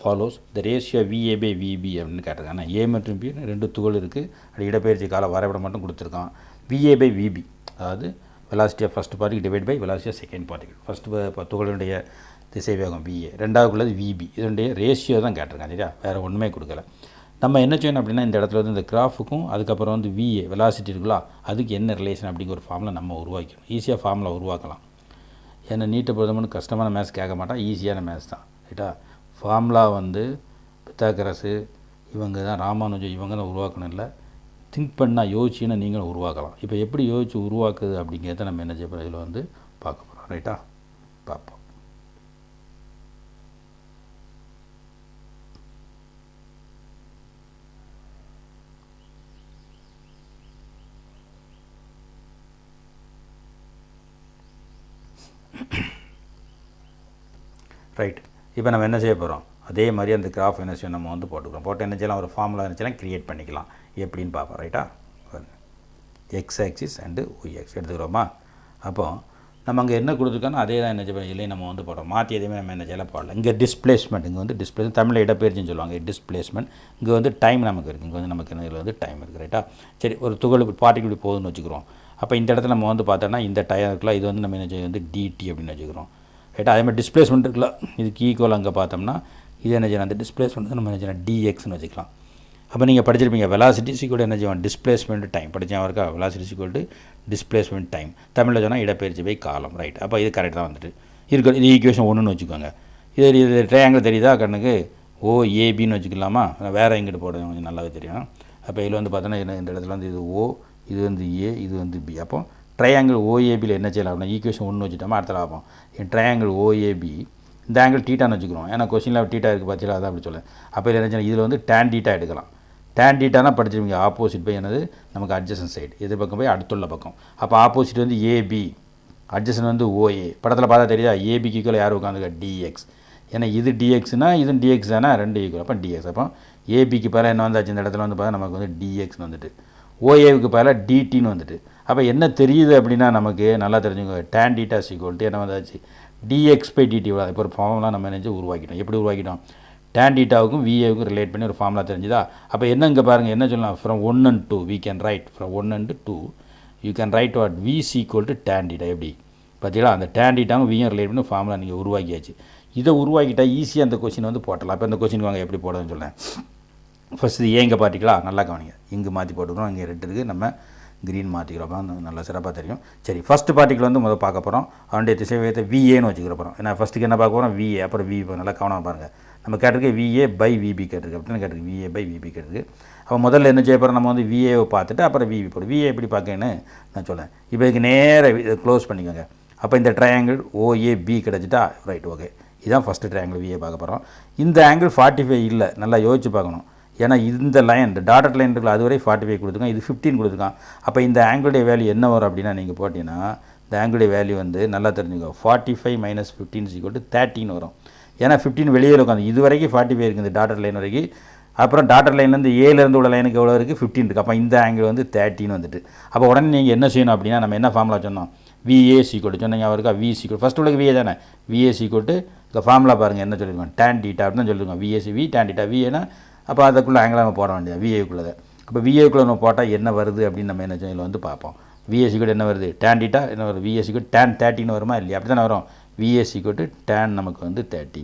follows. The ratio VA by VB அப்படின்னு கேட்டிருக்காங்க. A மற்றும் B 2 துகள் இருக்குது, அது இடப்பெயர்ச்சி கால வரைபடம் மட்டும் கொடுத்துருக்கான். VA by VB அதாவது velocity of first particle divide by velocity of second particle. First துகளுடைய திசைவேகம் VA, ரெண்டாவதுக்குள்ளது VB, இதனுடைய ரேஷியோ தான் கேட்டிருக்காங்க. சரியா? வேறு ஒன்றுமே கொடுக்கல. நம்ம என்ன செய்யணும் அப்படின்னா, இந்த இடத்துல வந்து இந்த கிராஃபுக்கும் அதுக்கப்புறம் வந்து VA வெலாசிட்டி இருக்குல்ல, அதுக்கு என்ன ரிலேஷன் அப்படிங்கிற ஒரு ஃபார்முலா நம்ம உருவாக்கணும். ஈஸியாக ஃபார்முலா உருவாக்கலாம். ஏன்னா நீட்டை பொறுத்தவரைக்கும் கஷ்டமான மேத்ஸ் கேட்க மாட்டான், ஈஸியான மேத்ஸ் தான். ரைட்டா? ஃபார்முலா வந்து பித்தாகரசு இவங்க தான், ராமானுஜம் இவங்க தான் உருவாக்கணும். இல்லை, திங்க் பண்ணால் யோசிச்சுன்னா நீங்களும் உருவாக்கலாம். இப்போ எப்படி யோசிச்சு உருவாக்குது அப்படிங்கிறத நம்ம என்ன செய்ய போகிறோம், இதில் வந்து பார்க்க போகிறோம். ரைட்டா? பார்ப்போம். ரைட், இப்போ நம்ம என்ன செய்ய போகிறோம், அதே மாதிரி அந்த கிராஃப் என்ன செய்யும் நம்ம வந்து போட்டுக்கிறோம். போட்டு என்ன செய்யலாம், ஒரு ஃபார்முலா என்ன செய்யலாம், க்ரியேட் பண்ணிக்கலாம். எப்படின்னு பார்ப்போம். ரைட்டா? X axis and Y axis எடுத்துக்கிறோமா. அப்போது நம்ம அங்கே என்ன கொடுத்துருக்கோன்னா அதே தான் என்ன செய்யணும், இல்லையே நம்ம வந்து போடுறோம். மாற்றி எதுவுமே நம்ம என்ன செய்யலாம் போடலாம். இங்கே டிஸ்பிளேஸ்மெண்ட், இங்கே வந்து டிஸ்பிளேஸ் தமிழில் இடப்பெயர்ச்சின்னு சொல்லுவாங்க. டிஸ்பிளேஸ்மெண்ட் இங்கே வந்து டைம் நமக்கு இருக்குது, இங்கே வந்து நமக்கு என்ன இதில் வந்து டைம் இருக்குது. ரைட்டா? சரி, ஒரு துகள் பார்ட்டிகள் இப்படி போகுதுன்னு வச்சுக்கிறோம். அப்போ இந்த இடத்துல நம்ம வந்து பார்த்தோன்னா இந்த டைம் இருக்கலாம், இது வந்து நம்ம என்ன செய்ய வந்து டிடி அப்படின்னு வச்சுக்கிறோம். ரைட்டா? அதே மாதிரி டிஸ்பிளேஸ்மெண்ட் இருக்கலாம், இதுக்கு ஈக்குவல் அங்கே பார்த்தோம்னா இது என்ன செய்யலாம், அந்த டிஸ்பிளேஸ்மெண்ட் நம்ம என்ன செய்யலாம் டிஎக்ஸ்னு வச்சுக்கலாம். அப்போ நீங்கள் படிச்சிருப்பீங்க வெலாசிட்டி ஈக்குவல் என்ன செய்வோம், டிஸ்பிளேஸ்மெண்ட் டைம் படித்தேன் இருக்கா. Velocity equal to displacement time, தமிழில் சொன்னால் இடப்பெயர்ச்சி பை காலம். ரைட்? அப்போ இது கரெக்ட் தான் வந்துட்டு இருக்குது. இது ஈக்குவேஷன் 1ன்னு வச்சுக்கோங்க. இது ட்ரையாங்கிள் தெரியுதா கண்ணுக்கு, ஓஏபின்னு வச்சுக்கலாமா, வேறு எங்கிட்டு போடுறது கொஞ்சம் நல்லாவே தெரியும். அப்போ இதில் வந்து பார்த்தோன்னா இந்த இடத்துல வந்து இது ஓ, இது வந்து ஏ, இது வந்து பி. அப்போ ட்ரையாங்கிள் ஓஏபியில் என்ன செய்யலாம் அப்படின்னா ஈக்குவேஷன் 1 வச்சுட்டோமா, அடுத்த லாபம் ட்ரையாங்கிள் ஓஏபி இந்த ஆங்கிள் டீட்டான்னு வச்சுக்கிறோம். ஏன்னா கொஸ்டினில் டீட்டா இருக்குது பார்த்தீங்களா, அதான் அப்படி சொல்லுவேன். அப்போ இதில் என்ன செய்யலாம், இதில் வந்து டேன் டீட்டா எடுக்கலாம். டேன் டீட்டானா படிச்சிருவீங்க, ஆப்போசிட் பை என்னது நமக்கு அட்ஜசன் சைடு, எது பக்கம் போய் அடுத்துள்ள பக்கம். அப்போ ஆப்போசிட் வந்து ஏபி, அட்ஜசன் வந்து ஓஏ. படத்தில் பார்த்தா தெரியுதா, ஏபிக்கு ஈக்குவல் யார் உட்காந்துருக்கா, டிஎக்ஸ். ஏன்னா இது டிஎக்ஸ்னால் இது டிஎக்ஸ் தானே, ரெண்டு ஈக்குவல். அப்போ டிஎக்ஸ். அப்போ ஏபிக்கு பதிலாக என்ன வந்தாச்சு இந்த இடத்துல வந்து பார்த்தா நமக்கு வந்து டிஎக்ஸ்னு வந்துட்டு, ஓஏவுக்கு பதிலாக டிடின்னு வந்துட்டு. அப்போ என்ன தெரியுது அப்படின்னா நமக்கு நல்லா தெரிஞ்சுக்கோங்க, டேன் டீட்டா சீக்வல் என்ன வந்தாச்சு டிஎக்ஸ் பை டிடி. இப்போ ஒரு ஃபார்முலா நம்ம நினச்சி உருவாக்கிட்டோம். எப்படி உருவாக்கிட்டோம், டேன் டீட்டாவுக்கும் விஏவுக்கும் ரிலேட் பண்ணி ஒரு ஃபார்முலா தெரிஞ்சுதா. அப்போ என்ன இங்கே பாருங்கள் என்ன சொல்லலாம், from 1 and 2 we can write from 1 and 2 you can write what v is equal to tan theta. எப்படி பார்த்தீங்களா, அந்த டேன் டீட்டாவும் வியும் ரிலேட் பண்ணி ஃபார்முலா நீங்கள் உருவாக்கியாச்சு. இதை உருவாக்கிட்டா ஈஸியாக அந்த கொஸ்டின் வந்து போட்டலாம். அப்போ அந்த கொஸ்டின் வாங்க எப்படி போடுறதுன்னு சொல்லேன். ஃபஸ்ட்டு ஏங்க பார்ட்டிகளா நல்லா கவனிங்க, இங்கே மாற்றி போட்டுக்கிறோம், இங்கே ரெட்டு இருக்குது, நம்ம க்ரீன் மாற்றிக்கிறோம், நல்லா சிறப்பாக தெரியும். சரி, ஃபஸ்ட்டு பார்ட்டிகள் வந்து முதல் பார்க்க போகிறோம், அவனுடைய திசைவேகத்தை விஏன்னு வச்சுக்கிற போகிறோம். ஏன்னா ஃபஸ்ட்டுக்கு என்ன பார்க்க போகிறோம், விஏ, அப்புறம் வி. நல்லா கவனம் பாருங்கள், நம்ம கேட்டிருக்கு விஏ பை விபி கேட்டிருக்கு, அப்படின்னு கேட்டிருக்கு விஏ பை விபி கேட்டிருக்கு. அப்போ முதல்ல என்ன செய்ய போகிறோம், நம்ம வந்து விஏவை பார்த்துட்டு அப்புறம் விபி போடும். விஏ எப்படி பார்க்கன்னு நான் சொல்லேன். இப்போ இதுக்கு நேராக இதை க்ளோஸ் பண்ணிக்கோங்க. அப்போ இந்த ட்ரையாங்கிள் ஓஏபி கிடச்சிட்டா, ரைட், ஓகே. இதுதான் ஃபஸ்ட்டு ட்ரையாங்கிள் விஏ பார்க்க போகிறோம். இந்த ஆங்கிள் 45 இல்லை, நல்லா யோசிச்சு பார்க்கணும். ஏன்னா இந்த லைன், இந்த டாட்டட் லைன் இருக்குல்ல, அதுவரை 45 கொடுத்துருக்கான், இது 15 கொடுத்துருக்கான். அப்போ இந்த ஆங்கிளுடைய வேல்யூ என்ன வரும் அப்படின்னா நீங்கள் போட்டிங்கன்னா இந்த ஆங்கிளுடைய வேல்யூ வந்து நல்லா தெரிஞ்சுக்கோ, 45 - 15 = 13 வரும். ஏன்னா 15 வெளியே உட்காந்து இது வரைக்கும் 45 இருக்குது இந்த டாட்டட் லைன் வரைக்கும். அப்புறம் டாட்டட் லைன்லேருந்து ஏலேருந்து உள்ள லைனுக்கு எவ்வளோ இருக்குது, 15 இருக்குது. அப்போ இந்த ஆங்கிள் வந்து 13 வந்துட்டு. அப்போ உடனே நீங்கள் என்ன செய்யணும் அப்படின்னா, நம்ம என்ன ஃபார்முலா சொன்னோம், விஏ = சொன்னீங்க அவருக்கு வி = ஃபஸ்ட் உள்ளது விஏ தானே, விஏ = இந்த ஃபார்முலா பாருங்கள் என்ன சொல்லியிருக்கோம், டேன் டீட்டா அப்படின்னு தான் சொல்லியிருக்கோம். விஏசி வி டேன் டீட்டா விஏனா அப்போ அதுக்குள்ளே ஆங்கிளாக நம்ம போட வேண்டியது விஏக்குள்ளதை. அப்போ விஏக்குள்ளே நம்ம போட்டால் என்ன வருது அப்படின்னு நம்ம என்ன இதில் வந்து பார்ப்போம். விஏசி = என்ன வருது, டேன் டீட்டா என்ன வருது, விஏசி = tan 13 வருமா இல்லையா, அப்படி தானே வரும். விஏசி = tan நமக்கு வந்து 30.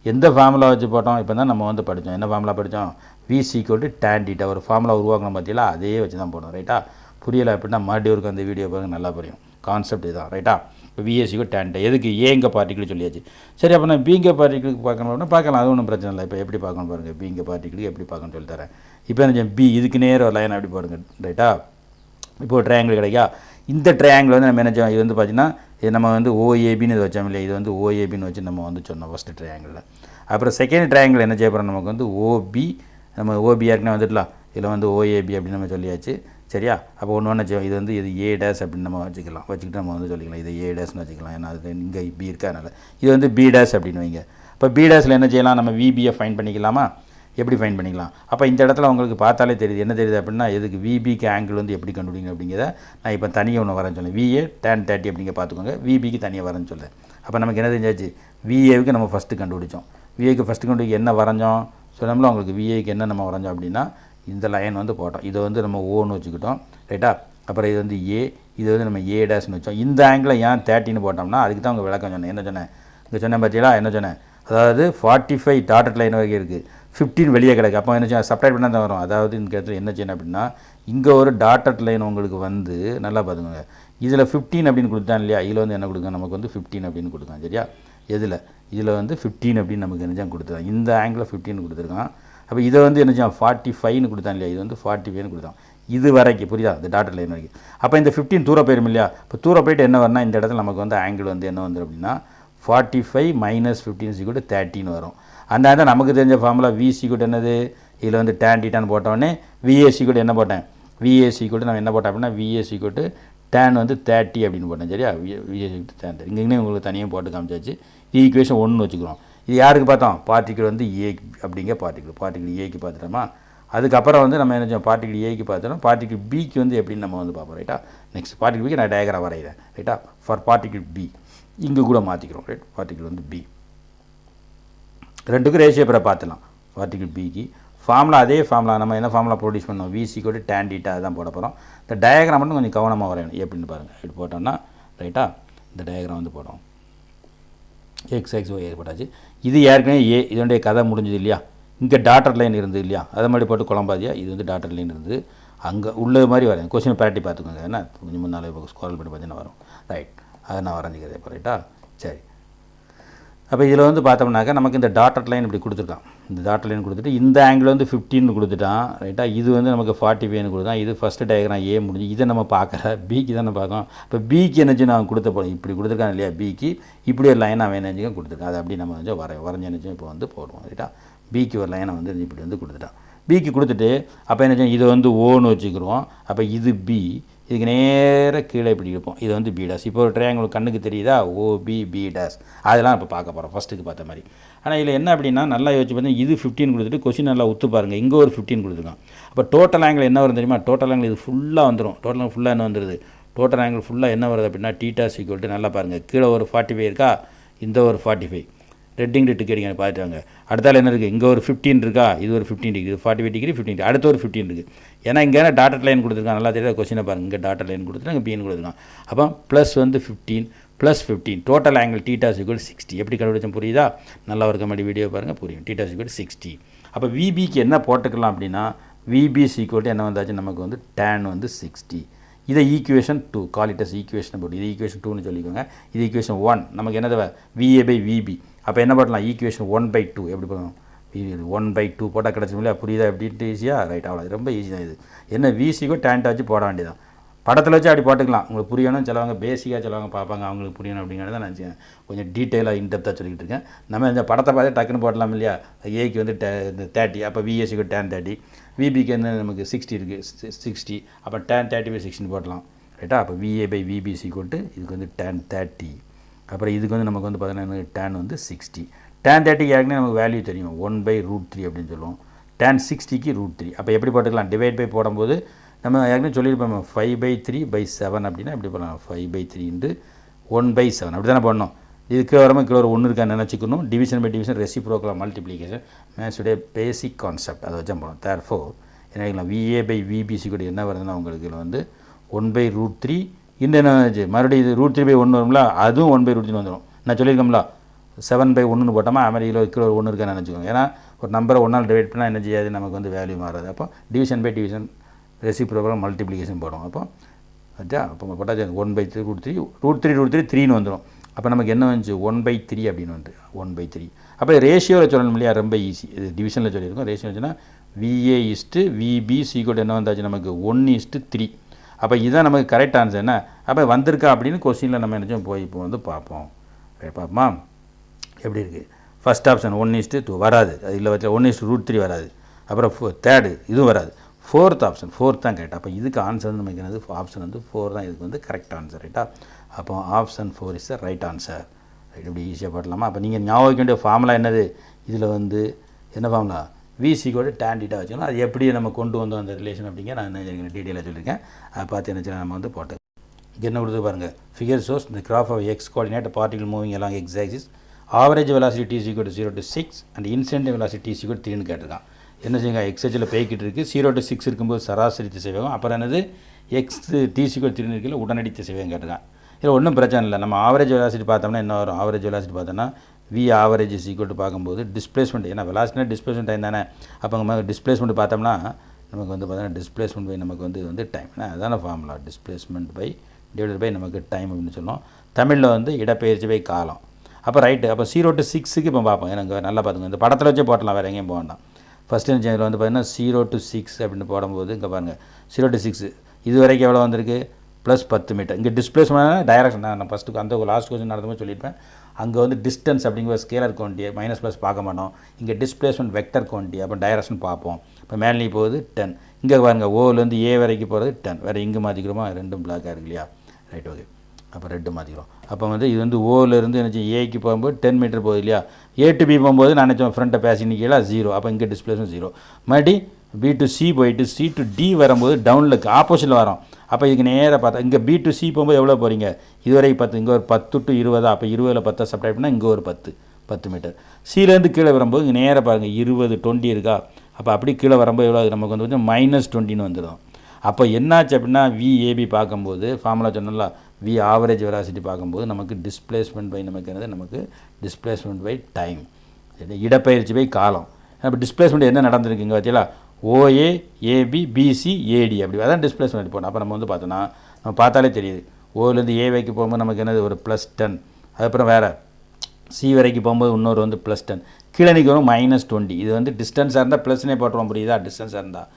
எந்த ஃபார்முலா வச்சு போட்டோம், இப்போ தான் நம்ம வந்து படித்தோம், என்ன ஃபார்முலா படித்தோம், விசி = tan டீட்டா. ஒரு ஃபார்முலா உருவாக்கணும் பார்த்தீங்களா, அதே வச்சு தான் போடணும், ரைட்டா. புரியலை அப்படின்னா மறுபடியும் ஒரு அந்த வீடியோ பாருங்கள், நல்லா புரியும் கான்செப்ட் இதுதான், ரைட்டா. இப்போ விஏசி = tan டீட்டா. எதுக்கு ஏங்க பார்ட்டிக்கிள் சொல்லியாச்சு. சரி, அப்போ நான் பிங்க பார்ட்டிகளுக்கு பார்க்கணும் அப்படின்னா பார்க்கலாம், அது ஒன்றும் பிரச்சனை இல்லை. இப்போ எப்படி பார்க்கணும் பாருங்கள், பிங்க பார்ட்டிகளுக்கு எப்படி பார்க்கணும்னு சொல்லி தரேன். இப்போ என்ன பி இதுக்கு நேரம் ஒரு லைன் அப்படி போடுங்க, ரைட்டா. இப்போ ஒரு ட்ரையாங்கிள் கிடைக்கா, இந்த ட்ரையாங்கிள் வந்து நம்ம என்ன செய்வோம், இது வந்து பார்த்திங்கன்னா நம்ம வந்து ஓஏபின்னு இது வச்சோம் இல்லையா, இது வந்து ஓஏபின்னு வச்சு நம்ம வந்து சொன்னோம் ஃபஸ்ட்டு ட்ரையாங்கிளில். அப்புறம் செகண்ட் ட்ரையாங்கிள் என்ன செய்ய போகிறோம், நமக்கு வந்து ஓபி, நம்ம ஓபி ஏற்கனவே வந்துடலாம், இதில் வந்து ஓஏபி அப்படின்னு நம்ம சொல்லியாச்சு, சரியா. அப்போ ஒன்று ஒன்று வச்சோம், இது வந்து இது ஏ டேஸ் அப்படின்னு நம்ம வச்சுக்கிட்டு நம்ம வந்து சொல்லிக்கலாம், இது ஏ டேஸ்னு வச்சுக்கலாம், ஏன்னா அது இங்கே பி இருக்கா, அதனால் இது வந்து பி டேஸ் அப்படின்னு வைங்க. இப்போ பி டேஸில் என்ன செய்யலாம், நம்ம விபியை ஃபைன் பண்ணிக்கலாமா, எப்படி ஃபைன் பண்ணிக்கலாம். அப்போ இந்த இடத்துல உங்களுக்கு பார்த்தாலே தெரியுது, என்ன தெரியுது அப்படின்னா எதுக்கு விபிக்கு ஆங்கிள் வந்து எப்படி கண்டுபிடிங்க அப்படிங்கிறத நான் இப்போ தனியாக ஒன்று வரேன்னு சொல்லேன். விஏ tan 30 அப்படிங்க பார்த்துக்கோங்க, விபிக்கு தனியாக வரேன்னு சொல்லேன். அப்போ நமக்கு என்ன தெரிஞ்சாச்சு, விஏவுக்கு நம்ம ஃபஸ்ட்டு கண்டுபிடிச்சோம், விஏக்கு ஃபஸ்ட்டு கண்டுபிடிக்க என்ன வரைஞ்சோம் சொன்னோம்ல உங்களுக்கு, விஏக்கு என்ன நம்ம வரைஞ்சோம் அப்படின்னா இந்த லைன் வந்து போட்டோம், இதை வந்து நம்ம ஓன்னு வச்சுக்கிட்டோம், ரைட்டா. அப்புறம் இது வந்து ஏ, இது வந்து நம்ம ஏ டேஸ்னு வச்சோம். இந்த ஆங்கிளை ஏன் 30ன்னு போட்டோம்னா அதுக்கு தான் உங்கள் விளக்கம் சொன்னேன். என்ன சொன்னேன் இங்கே சொன்னேன் பார்த்தீங்களா, என்ன சொன்னேன், அதாவது 45 டாட்டட் லைன் வரைக்கும் இருக்குது, 15 வெளியே கிடக்கு. அப்போ என்ன செய்யணும், சப்ட்ராக்ட் பண்ணால் தான் வரும். அதாவது இந்த இடத்துல என்ன செய்யணும் அப்படின்னா இங்கே ஒரு டாட்டட் லைன் உங்களுக்கு வந்து நல்லா பார்த்துக்கோங்க, இதில் 15 அப்படின்னு கொடுத்தான் இல்லையா, இதில் வந்து என்ன கொடுங்க, நமக்கு வந்து 15 அப்படின்னு கொடுக்கான், சரியா. இதில் வந்து 15 அப்படின்னு நமக்கு என்ன கொடுத்துருக்கான், இந்த ஆங்கிளில் 15 கொடுத்துருக்கான். அப்போ இதை வந்து என்ன செய்யும் 45ன்னு கொடுத்தான் இல்லையா, இது வந்து 45ன்னு கொடுத்தான், இது வரைக்கும் புரியுதா, இந்த டாட்டட் லைன் வரைக்கும். அப்போ இந்த 15 தூரம் போயிடும் இல்லையா, இப்போ தூரம் போயிட்டு என்ன வரனா இந்த இடத்துல நமக்கு வந்து ஆங்கிள் வந்து என்ன வந்துடும் அப்படின்னா 45 - 15 = 13 வரும். அந்த இடத்துல நமக்கு தெரிஞ்ச ஃபார்முலா விசி = என்னது, இதில் வந்து tan டீட்டான்னு போட்டோடனே விஏசி = என்ன போட்டேன், விஏசி = நம்ம என்ன போட்டோம் அப்படின்னா விஏசி = tan வந்து 30 அப்படின்னு போட்டேன், சரியா. விஏசி = tan இங்கே உங்களுக்கு தனியாக போட்டு காமிச்சாச்சு. ஈக்குவேஷன் 1 வச்சுக்கிறோம். இது யாருக்கு பார்த்தோம், பார்ட்டிகிள் வந்து ஏ அப்படிங்க, பார்ட்டிகிள் ஏக்கு பார்த்துட்டோமா. அதுக்கப்புறம் வந்து நம்ம என்ன செய்வோம், பார்ட்டிகிள் ஏக்கு பார்த்துட்டோம், பார்ட்டிகிள் பிக்கு வந்து எப்படின்னு நம்ம வந்து பார்ப்போம், ரைட்டா. நெக்ஸ்ட் பார்ட்டிகிள் பிக்கு நான் டயக்ராம் வரைகிறேன், ரைட்டா. ஃபார் பார்ட்டிகிள் பி இங்கே கூட மாற்றிக்கிறோம், ரைட். பார்ட்டிகிள் வந்து பி ரெண்டுக்கும் ரேஷியோ பிற பார்த்துலாம். பார்ட்டிகிள் பிக்கு ஃபார்முலா அதே ஃபார்முலா நம்ம என்ன ஃபார்முலா ப்ரொடியூஸ் பண்ணோம், விசி = tan டீட்டா தான் போட போகிறோம். இந்த டயக்ராம் மட்டும் கொஞ்சம் கவனமாக வரையணும், எப்படின்னு பாருங்கள். இப்படி போட்டோம்னா ரைட்டா, இந்த டயக்ராம் வந்து போட்டோம், எக்ஸ் ஒய் ஏற்பட்டாச்சு. இது ஏற்கனவே ஏ, இதனுடைய கதை முடிஞ்சது இல்லையா. இங்கே டாட்டட் லைன் இருந்தது இல்லையா, அதை மாதிரி போட்டு குழம்பாதியா, இது வந்து டாட்டட் லைன் இருந்தது, அங்கே உள்ளது மாதிரி வரேன். கொஸ்டின் பேரட்டி பார்த்துக்கோங்க, என்ன கொஞ்சம் முன்னாலே ஸ்க்ரோல் பண்ணி பார்த்தீங்கன்னா வரும், ரைட். அதை நான் வரைஞ்சிக்கிறேன் இப்போ, ரைட்டா. சரி, அப்போ இதில் வந்து பார்த்தோம்னாக்கா நமக்கு இந்த டாட்டட் லைன் இப்படி கொடுத்துருக்கான். இந்த டாட்டட் லைன் கொடுத்துட்டு இந்த ஆங்கிள் வந்து 15 கொடுத்துட்டான். ரைட்டா, இது வந்து நமக்கு 45 கொடுத்தான். இது ஃபஸ்ட்டு டயக்ராம் ஏ முடிஞ்சு. இதை நம்ம பார்க்கல, பிக்கு தானே பார்க்கோம். இப்போ பிக்கு என்னச்சு நான் கொடுத்த போகிறோம், இப்படி கொடுத்துருக்கான் இல்லையா, பிக்கு இப்படி ஒரு லைன் அவன் என்னச்சுங்க கொடுத்துருக்கான். அது அப்படி நம்ம வந்து வரைஞ்சி என்னச்சும் இப்போ வந்து போடுவோம். ரைட்டா, பிக்கு ஒரு லைனை வந்து இப்படி வந்து கொடுத்துட்டான். பிக்கு கொடுத்துட்டு அப்போ என்ன இதை வந்து ஓன்னு வச்சுக்கிறோம். அப்போ இது பி, இதுக்கு நேராக கீழே இப்படி இருப்போம். இது வந்து பி டேஸ். இப்போ ஒரு ட்ரையாங்கிள் கண்ணுக்கு தெரியுதா, ஓபி பி டேஸ், அதெல்லாம் இப்போ பார்க்க போகிறோம் ஃபஸ்ட்டுக்கு பார்த்த மாதிரி. ஆனால் இதில் என்ன அப்படின்னா நல்லா யோசிச்சு பார்த்தீங்கன்னா இது 15 கொடுத்துட்டு கொஸ்டின் நல்லா ஒத்து பாருங்கள், இங்கே ஒரு 15 கொடுத்துருக்கான். அப்போ டோட்டல் ஆங்கிள் என்ன வரும் தெரியுமா, டோட்டல் ஆங்கிள் இது ஃபுல்லாக வந்துடும். டோட்டல் ஆங்கிள் ஃபுல்லாக என்ன வந்துடுது, டோட்டல் ஆங்கிள் ஃபுல்லாக என்ன வருது அப்படின்னா டீட்டாஸ் ஈக்குவல் நல்லா பாருங்கள், கீழே ஒரு 45 இருக்கா, இந்த ஒரு 45 ரெட்டிங் டிக்கெட் அடிக்க பார்த்துட்டாங்க. அடுத்தால என்ன இருக்குது, இங்கே ஒரு 15 இருக்கா, இது ஒரு 15 டிகிரி, 45 டிகிரி 15 அடுத்த ஒரு 15 இருக்குது. ஏன்னா இங்கே டாட்டட் லைன் கொடுத்துருக்காங்க, நல்லா தெரியாத கொஸ்டினை பாருங்கள், இங்கே டாட்டட் லைன் கொடுத்துருக்காங்க, இங்கே பின்னு கொடுத்துருக்காங்க. அப்போ ப்ளஸ் வந்து 15 plus 15 total angle thetas equal 60. எப்படி கண்டுபிடிச்சோம் புரியுதா, நல்லா இருக்க மாதிரி வீடியோ பாருங்கள் புரியும். Thetas equal 60. அப்போ விபிக்கு என்ன போட்டுக்கலாம் அப்படின்னா விபி ஈக்குவல் என்ன வந்தாச்சு நமக்கு வந்து tan வந்து 60. இதை equation 2 call it as equation போட்டு இது ஈக்குவேஷன் 2ன்னு சொல்லிக்கோங்க. இது ஈக்குவேஷன் 1 நமக்கு என்ன தேவை, VA பை VB. அப்போ என்ன பண்ணலாம், ஈக்குவேஷன் 1/2 எப்படி பண்ணணும், 1/2 போட்டால் கிடச்சிடும் இல்லையா, புரியுதா எப்படின்ட்டு ஈஸியாக. ரைட், அவ்வளோ ரொம்ப ஈஸி தான் இது. என்ன விசிக்கோ டேன்ட்டை வச்சு போட வேண்டியதான், படத்தில் வச்சு அப்படி போட்டுக்கலாம். உங்களுக்கு புரியணும், சிலவங்க பேசிக்காக சிலவங்க பார்ப்பாங்க, அவங்களுக்கு புரியணும் அப்படிங்கிறத நான் கொஞ்சம் டீட்டெயிலாக இன்டெப்த்தாக சொல்லிக்கிட்டு இருக்கேன். நம்ம இந்த படத்தை பார்த்து டக்குன்னு போடலாம் இல்லையா. ஏக்கு வந்து இந்த 30, அப்போ விஎஸ்சிக்கு tan 30, விபிக்கு என்ன நமக்கு 60 இருக்குது 60, அப்போ tan 30/60 போடலாம். ரைட்டா, அப்போ VA பை VB ஈக்குவல் இதுக்கு வந்து tan 30. அப்புறம் இதுக்கு வந்து நமக்கு வந்து பார்த்தீங்கன்னா tan வந்து 60. tan 30 ஏற்கனவே நமக்கு வேல்யூ தெரியும், 1/√3 அப்படின்னு சொல்லுவோம். tan 60க்கு √3. அப்போ எப்படி போட்டுக்கலாம், டிவைட் பை போடும்போது நம்ம ஏற்கனவே சொல்லியிருப்போம் 5/3/7 அப்படின்னா எப்படி பண்ணலாம், 5/3 1/7 அப்படி தானே பண்ணணும். இதுக்கு வரமாக கீழே ஒரு 1 இருக்கான்னு நினச்சிக்கணும். Division by division reciprocal multiplication மேத்ஸுடைய பேசிக் கான்செப்ட், அதை வச்சு போகணும். தேர்ஃபோர் என்ன VA பை VB ஈக்குவல் என்ன வருதுன்னா உங்களுக்கு இதில் வந்து 1/√3 இந்த என்ன மறுபடியும் இது √3/1 வரும்ல, அதுவும் 1/√3 வந்துடும். நான் சொல்லியிருக்கோம்ல 7/1 போட்டோமா, அது மாதிரி கீழே ஒரு 1 இருக்கான்னு நினச்சிக்கோங்க. ஏன்னா ஒரு நம்பரை 1ஆல் டிவைட் பண்ணால் என்ன செய்யாது, நமக்கு வந்து வேல்யூ மாறாது. அப்போ division by division reciprocal multiplication போடும். அப்போ அச்சா அப்போ போட்டால் 1/3 3ன்னு வந்துடும். அப்போ நமக்கு என்ன வந்துச்சு 1/3 அப்படின்னு வந்து 1/3. அப்போ ரேஷியோவில் சொல்லணும் இல்லையா, ரொம்ப ஈஸி. இது டிவிஷனில் சொல்லியிருக்கோம். ரேஷியோ வச்சுன்னா VA/VB ஈக்குவல் என்ன வந்தாச்சு நமக்கு 1:3. அப்போ இதுதான் நமக்கு கரெக்ட் ஆன்சர். என்ன அப்போ வந்திருக்கா அப்படின்னு கொஸ்டினில் நம்ம நினச்சோம் போய் இப்போ வந்து பார்ப்போம். பார்ப்போமா எப்படி இருக்குது. ஃபஸ்ட் ஆப்ஷன் 1:2 வராது, அது இல்லை வச்சா 1:√3 வராது. அப்புறம் தேர்டு இதுவும் வராது. ஃபோர்த் ஆப்ஷன் தான் கரெக்ட். அப்போ இதுக்கு ஆன்சர் வந்து நமக்கு என்னது, ஆப்ஷன் வந்து 4 தான் இதுக்கு வந்து கரெக்ட் ஆன்சர். ரைட்டா, அப்போ option 4 is the right answer. இப்படி ஈஸியாக போடலாமா. அப்போ நீங்கள் ஞாபகம் வைக்க வேண்டிய ஃபார்முலா என்னது, இதில் வந்து என்ன ஃபார்முலா, விசிக்கோட tan θ வச்சுக்கணும். அது எப்படி நம்ம கொண்டு வந்தோம் அந்த ரிலேஷன் அப்படிங்க நான் என்ன டீட்டெயிலாக சொல்லியிருக்கேன். அதை பார்த்து என்ன நம்ம வந்து போட்டோம். இங்கே என்ன கொடுத்து பாருங்கள், figure shows the graph of x coordinate particle moving along x axis, average velocity t = 0 to 6 and incident velocity t = 3ன்னு கேட்டிருக்கான். என்ன செய்யுங்க, எக்ஸ்ஹெச்சில் போய்கிட்டு இருக்குது, 0 to 6 இருக்கும்போது சராசரி திசைவேகம், அப்புறம் என்னது எக்ஸ் t = 3 இருக்கையில் உடனடி திசைவேகம் கேட்டிருக்கான். இதில் ஒன்றும் பிரச்சனை இல்லை. நம்ம ஆவரேஜ் வெலாசிட்டி பார்த்தோம்னா என்ன வரும், ஆவரேஜ் வெலாசிட்டி பார்த்தோன்னா V average is equal to பார்க்கும்போது டிஸ்பிளேஸ்மெண்ட், ஏன்னா வெலாசிட்டினா டிஸ்பிளேஸ்மெண்ட் டைம் தானே. அப்போ நம்ம டிஸ்பிளேஸ்மெண்ட் பார்த்தோம்னா நமக்கு வந்து பார்த்தீங்கன்னா டிஸ்பிளேஸ்மெண்ட் பை நமக்கு வந்து இது வந்து டைம், அதான formula, displacement by divided by நமக்கு டைம் அப்படின்னு சொல்லுவோம். தமிழில் வந்து இடப்பெயர்ச்சி பை காலம். அப்போ ரைட்டு, அப்போ 0 to 6க்கு இப்போ பார்ப்போம். எனக்கு நல்லா பார்த்துங்க, இந்த படத்தில் வச்சே போட்டலாம், வேறு எங்கேயும் போக வேண்டாம். ஃபஸ்ட்டு இதில் வந்து பார்த்தீங்கன்னா 0 to 6 அப்படின்னு போடும்போது இங்கே பாருங்கள் 0 to 6 இது வரைக்கும் எவ்வளோ வந்திருக்கு, +10 மீட்டர். இங்கே டிஸ்பிளேஸ்மெண்ட் டைரக்ஷன் நான் ஃபஸ்ட்டுக்கு அந்த லாஸ்ட் கொஸ்டின் நடத்தும்போது சொல்லியிருப்பேன். அங்கே வந்து டிஸ்டன்ஸ் அப்படிங்கிற ஸ்கேலர் குவான்டிட்டி மைனஸ் ப்ளஸ் பார்க்க மாட்டோம். இங்கே டிஸ்பிளேஸ்மெண்ட் வெக்டர் குவான்டிட்டி, அப்போ டைரக்ஷன் பார்ப்போம். இப்போ மேலே போகுது 10, இங்கே பாருங்கள் ஓலேருந்து ஏ வரைக்கும் போகிறது 10, வேறு இங்கே மாற்றிக்கிறோமா, ரெண்டும் பிளாக்காக இருக்கு இல்லையா. Right, okay. அப்போ ரெட்டு மாற்றிக்கிறோம். அப்போ வந்து இது வந்து ஓலேருந்து என்ன ஏக்கு போகும்போது 10 மீட்டர் போகுது இல்லையா. A to B போகும்போது நான் நினச்சோம் ஃப்ரண்ட்டை பேசின்னு கீழே 0, அப்போ இங்கே டிஸ்பிளேஸ்மெண்ட் 0. மறுபடி B to C போயிட்டு C to D வரும்போது டவுனில் ஆப்போசிட்டில் வரோம். அப்போ இதுக்கு நேராக பார்த்தா இங்கே B to C போகும்போது எவ்வளோ போகிறீங்க, இதுவரைக்கும் 10, இங்கே ஒரு 10 to 20, அப்போ 20ல் 10 சப்ட்ராக்ட் பண்ணால் இங்கே ஒரு 10 மீட்டர். சிலேருந்து கீழே வரும்போது இங்கே நேராக பாருங்கள் 20 20 இருக்கா. அப்போ அப்படி கீழே வரும்போது எவ்வளோ நமக்கு வந்து -20ன்னு வந்துடும். அப்போ என்னாச்சு அப்படின்னா VAB பார்க்கும்போது ஃபார்முலா சொன்னல, V ஆவரேஜ் வெலாசிட்டி பார்க்கும்போது நமக்கு டிஸ்பிளேஸ்மெண்ட் பை நமக்கு என்னது, நமக்கு டிஸ்பிளேஸ்மெண்ட் பை டைம், இடப்பெயர்ச்சி பை காலம். அப்போ டிஸ்பிளேஸ்மெண்ட் என்ன நடந்திருக்குங்க பார்த்தீங்களா, OA AB BC AD அப்படி அதான் டிஸ்பிளேஸ்மெண்ட் போகணும். அப்போ நம்ம வந்து பார்த்தோன்னா நம்ம பார்த்தாலே தெரியுது, ஓலேருந்து ஏ வைக்க போகும்போது நமக்கு என்னது ஒரு +10, அதுக்கப்புறம் வேறு சி வரைக்கும் போகும்போது இன்னொரு வந்து +10 கீழே நிற்கிறோம் -20. இது வந்து டிஸ்டன்ஸாக இருந்தால் ப்ளஸ்னே போட்டுருவோம், புரியுதா? டிஸ்டன்ஸாக இருந்தால்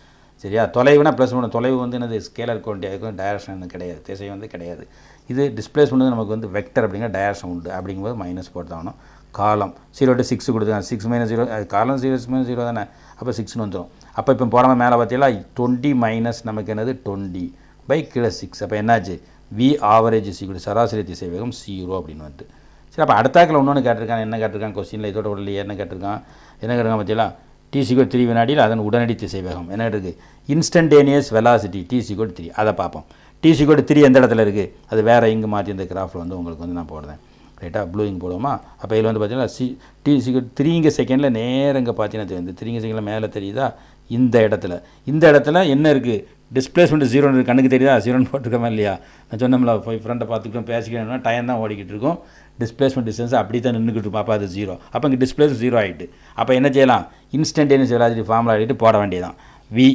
சரியா? தொலைவுனா ப்ளஸ் பண்ணணும். தொலைவு வந்து என்னது ஸ்கேலர் குவான்டிட்டி, அதுக்கு வந்து டைரக்ஷன் கிடையாது, திசை வந்து கிடையாது. இது டிஸ்பிளேஸ்மெண்ட் வந்து நமக்கு வந்து வெக்டர் அப்படிங்கிற டைரக்ஷன் உண்டு. அப்படிங்கும்போது மைனஸ் போட்டு தாகணும். காலம் 0 to 6 கொடுத்துருக்காங்க. 6 - 0 அது காலம் 0 - 0 தானே, அப்போ 6ன்னு வந்துடும். அப்போ இப்போ போடாமல் மேலே பார்த்தீங்களா 20 மைனஸ் நமக்கு என்னது 20 பை கீழே 6. அப்போ என்னாச்சு வி ஆவரேஜ் சராசரி திசைவேகம் 0 அப்படின்னு வந்து. சரி, அப்போ அடுத்தாக்கில் இன்னொன்று கேட்டிருக்காங்க. என்ன கேட்டிருக்காங்க கொஸ்டினில்? இதோட உடனே என்ன கேட்டிருக்கான் பார்த்தீங்களா? t/3 வினாடியில் அதன் உடனடி திசைவேகம் என்ன இருக்குது? Instantaneous velocity t/3. அதை பார்ப்போம். t/3 எந்த இடத்துல இருக்குது? அது வேறு இங்கே மாற்றி இந்த கிராஃபில் வந்து உங்களுக்கு வந்து நான் போடுறேன். ரைட்டாக ப்ளூயிங் போடுவோமா? அப்போ இதில் வந்து பார்த்தீங்கன்னா t/3 செகண்டில் நேரம் இங்கே பார்த்தீங்கன்னா வந்து 3 செகண்டில் மேலே தெரியுதா? இந்த இடத்துல என்ன இருக்குது? டிஸ்பிளேஸ்மெண்ட் 0 கண்ணுக்கு தெரியுதா? 0 போட்டிருக்கோமா இல்லையா? நான் சொன்னோம்ல, போய் ஃப்ரெண்டை பார்த்துக்கிட்டோம் பேசிக்கணும்னா டைம் தான் ஓடிக்கிட்டு இருக்கும். டிஸ்பிளேஸ்மெண்ட் டிஸ்டன்ஸ் அப்படி தான் நின்றுக்கிட்டு பாப்பா, அது 0. அப்போ இங்கே டிஸ்பிளேஸ் 0 ஆகிட்டு. அப்போ என்ன செய்யலாம்? இன்ஸ்டன்டேனியஸ் வெலாசிட்டி ஃபார்முலா ஆகிட்டு போட வேண்டியதான். வி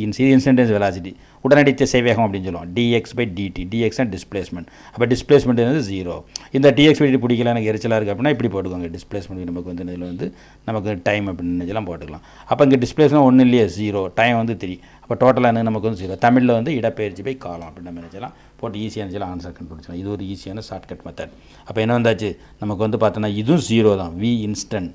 இன்ஸ்டன்டேனியஸ் வெலாசிட்டி உடனடி திசைவேகம் அப்படின்னு சொல்லுவோம். dx/dt. dx and displacement. அப்போ டிஸ்பிளேஸ்மெண்ட் வந்து 0. இந்த dx/dt பிடிக்கல, எனக்கு எரிச்சலாக இருக்குது அப்படின்னா இப்படி போட்டுக்கோங்க. டிஸ்பிளேஸ்மெண்ட் நமக்கு வந்து இதில் வந்து நமக்கு டைம் அப்படின்னு நினைச்சலாம் போட்டுக்கலாம். அப்போ இங்கே டிஸ்பிளேஸ்மெண்ட் ஒன்றும் இல்லையே 0, டைம் வந்து 3. அப்போ டோட்டலாக என்ன நமக்கு வந்து 0. தமிழில் வந்து இடப்பெயர்ச்சி பை காலம் அப்படின்னு நம்ம நினைச்சலாம். போட்டு ஈஸியாக நினச்சலாம் ஆன்சர் கண்டுபிடிச்சலாம். இது ஒரு ஈஸியான ஷார்ட்கட் மெத்தட். அப்போ என்ன வந்தாச்சு நமக்கு வந்து பார்த்தோன்னா இதுவும் 0 தான். வி இன்ஸ்டன்ட்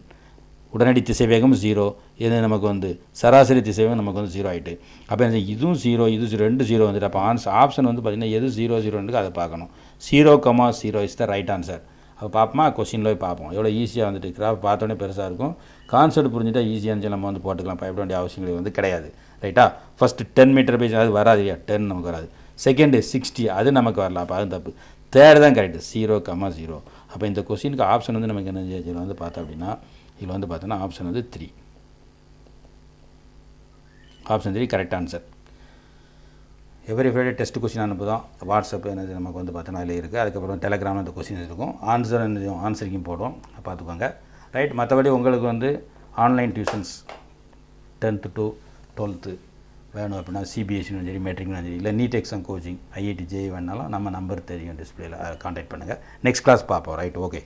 உடனடி திசைவேகம் 0. இது நமக்கு வந்து சராசரி திசைவேகம் நமக்கு வந்து 0 ஆகிட்டு. அப்போ இதுவும் 0, இது 2 0 வந்துட்டு. அப்போ ஆப்ஷன் வந்து பார்த்திங்கன்னா எது 0 0 அதை பார்க்கணும். 0,0 இஸ் த ரைட் ஆன்சர். அப்போ பார்ப்போமா? கொஸ்டினில் போய் பார்ப்போம். எவ்வளோ ஈஸியாக வந்துட்டு கிராஃப் பார்த்தோன்னே பெருசாக இருக்கும். கான்செப்ட் புரிஞ்சுட்டா ஈஸியாக இருந்துச்சு, நம்ம வந்து போட்டுக்கலாம். பயப்பட வேண்டிய அவசியங்கள் வந்து கிடையாது. ரைட்டா? ஃபஸ்ட்டு 10 மீட்டர் பேஜ் அது வராது இல்லையா? 10 நமக்கு வராது. செகண்டு 60 அது நமக்கு வரல. அப்போ அது தப்பு. தேர்டு தான் கரெக்டு 0,0. அப்போ இந்த கொஸ்டினுக்கு ஆப்ஷன் வந்து நமக்கு என்ன இதில் வந்து பார்த்தோம் அப்படின்னா இதில் வந்து பார்த்தோன்னா ஆப்ஷன் வந்து 3. Option 3 correct answer. Every Friday test question அனுப்புதான். வாட்ஸ்அப் என்னது நமக்கு வந்து பார்த்தோன்னா அதில் இருக்குது. அதுக்கப்புறம் டெலகிராமில் அந்த கொஸ்டின் இருக்கும். ஆன்சரிங்கும் போடுவோம், பார்த்துக்கோங்க. ரைட். மற்றபடி உங்களுக்கு வந்து online tuitions 10th to 12th வேணும் அப்படின்னா சிபிஎஸ்சியும் சரி, மெட்ரிக்னும் சரி, இல்லை NEET exam coaching IIT JEE வேணாலும் நம்ம நம்பர் தெரியும் டிஸ்பிளேயில், கான்டாக்ட் பண்ணுங்கள். நெக்ஸ்ட் கிளாஸ் பார்ப்போம். Right, okay.